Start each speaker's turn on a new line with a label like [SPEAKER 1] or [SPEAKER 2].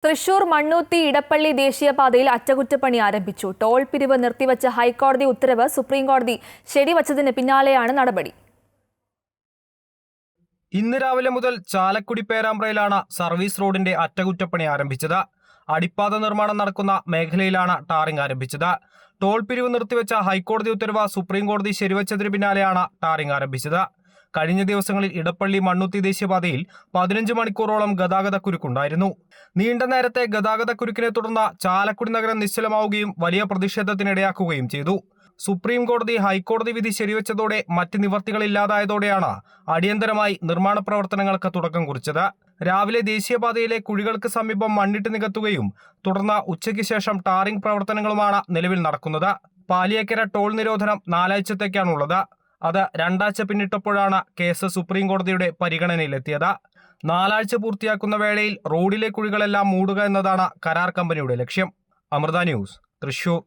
[SPEAKER 1] തൃശൂർ മണ്ണുത്തി ഇടപ്പള്ളി ദേശീയപാതയിൽ അറ്റകുറ്റപ്പണി ആരംഭിച്ചു. ടോൾ പിരിവ് നിർത്തിവച്ച ഹൈക്കോടതി ഉത്തരവ് സുപ്രീംകോടതി ശരിവച്ചതിന് പിന്നാലെയാണ് നടപടി.
[SPEAKER 2] ഇന്ന് രാവിലെ മുതൽ ചാലക്കുടി പേരാമ്പ്രയിലാണ് സർവീസ് റോഡിന്റെ അറ്റകുറ്റപ്പണി ആരംഭിച്ചത്. അടിപ്പാത നിർമ്മാണം നടക്കുന്ന മേഖലയിലാണ് ടാറിംഗ് ആരംഭിച്ചത്. ടോൾ പിരിവ് നിർത്തിവെച്ച ഹൈക്കോടതി ഉത്തരവ് സുപ്രീംകോടതി ശരിവച്ചതിന് പിന്നാലെയാണ് ടാറിംഗ് ആരംഭിച്ചത്. കഴിഞ്ഞ ദിവസങ്ങളിൽ ഇടപ്പള്ളി മണ്ണുത്തി ദേശീയപാതയിൽ 15 മണിക്കൂറോളം ഗതാഗതക്കുരുക്കുണ്ടായിരുന്നു. നീണ്ട നേരത്തെ ഗതാഗതക്കുരുക്കിനെ തുടർന്ന് ചാലക്കുടി നഗരം നിശ്ചലമാവുകയും വലിയ പ്രതിഷേധത്തിനിടയാക്കുകയും ചെയ്തു. സുപ്രീം കോടതി ഹൈക്കോടതി വിധി ശരിവെച്ചതോടെ മറ്റ് നിവർത്തികളില്ലാതായതോടെയാണ് അടിയന്തരമായി നിർമ്മാണ പ്രവർത്തനങ്ങൾക്ക് തുടക്കം കുറിച്ചത്. രാവിലെ ദേശീയപാതയിലെ കുഴികൾക്ക് സമീപം മണ്ണിട്ട് നികത്തുകയും തുടർന്ന് ഉച്ചയ്ക്ക് ശേഷം ടാറിംഗ് പ്രവർത്തനങ്ങളുമാണ് നിലവിൽ നടക്കുന്നത്. പാലിയേക്കര ടോൾ നിരോധനം 4 ആഴ്ചത്തേക്കാണുള്ളത്. അത് 2 ആഴ്ച പിന്നിട്ടപ്പോഴാണ് കേസ് സുപ്രീം കോടതിയുടെ പരിഗണനയിലെത്തിയത്. 4 ആഴ്ച പൂർത്തിയാക്കുന്ന വേളയിൽ റോഡിലെ കുഴികളെല്ലാം മൂടുക എന്നതാണ് കരാർ കമ്പനിയുടെ ലക്ഷ്യം. അമൃത ന്യൂസ്, തൃശൂർ.